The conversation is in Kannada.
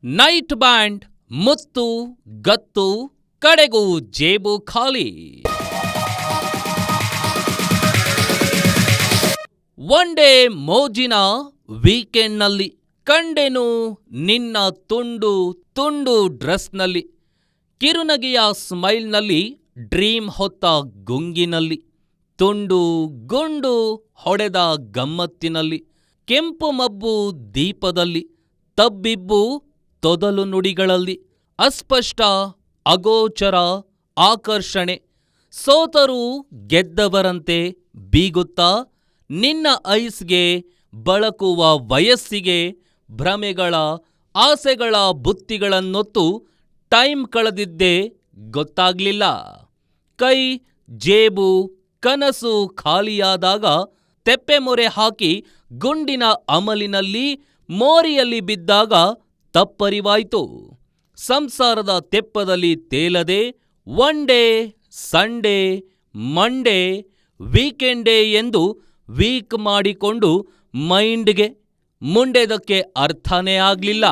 ನೈಟ್ ಬ್ಯಾಂಡ್, ಮುತ್ತು, ಗತ್ತು, ಕಡೆಗೂ ಜೇಬು ಖಾಲಿ. ಒನ್ ಡೇ ಮೋಜಿನ ವೀಕೆಂಡ್ನಲ್ಲಿ ಕಂಡೆನು ನಿನ್ನ ತುಂಡು ತುಂಡು ಡ್ರೆಸ್ನಲ್ಲಿ, ಕಿರುನಗೆಯ ಸ್ಮೈಲ್ನಲ್ಲಿ, ಡ್ರೀಮ್ ಹೊತ್ತ ಗುಂಗಿನಲ್ಲಿ, ತುಂಡು ಗುಂಡು ಹೊಡೆದ ಗಮ್ಮತ್ತಿನಲ್ಲಿ, ಕೆಂಪು ಮಬ್ಬು ದೀಪದಲ್ಲಿ, ತಬ್ಬಿಬ್ಬು ತೊದಲು ನುಡಿಗಳಲ್ಲಿ, ಅಸ್ಪಷ್ಟ ಅಗೋಚರ ಆಕರ್ಷಣೆ, ಸೋತರೂ ಗೆದ್ದವರಂತೆ ಬೀಗುತ್ತಾ ನಿನ್ನ ಐಸ್ಗೆ ಬಳಕುವ ವಯಸ್ಸಿಗೆ, ಭ್ರಮೆಗಳ ಆಸೆಗಳ ಬುತ್ತಿಗಳನ್ನೊತ್ತು ಟೈಮ್ ಕಳೆದಿದ್ದೇ ಗೊತ್ತಾಗ್ಲಿಲ್ಲ. ಕೈ ಜೇಬು ಕನಸು ಖಾಲಿಯಾದಾಗ ತೆಪ್ಪೆಮೊರೆ ಹಾಕಿ ಗುಂಡಿನ ಅಮಲಿನಲ್ಲಿ ಮೋರಿಯಲ್ಲಿ ಬಿದ್ದಾಗ ತಪ್ಪರಿವಾಯ್ತು. ಸಂಸಾರದ ತೆಪ್ಪದಲ್ಲಿ ತೇಲದೆ ಒನ್ ಡೇ ಸಂಡೇ ಮಂಡೇ ವೀಕೆಂಡೇ ಎಂದು ವೀಕ್ ಮಾಡಿಕೊಂಡು ಮೈಂಡ್ಗೆ ಮುಂಡೆದಕ್ಕೆ ಅರ್ಥನೇ ಆಗ್ಲಿಲ್ಲ.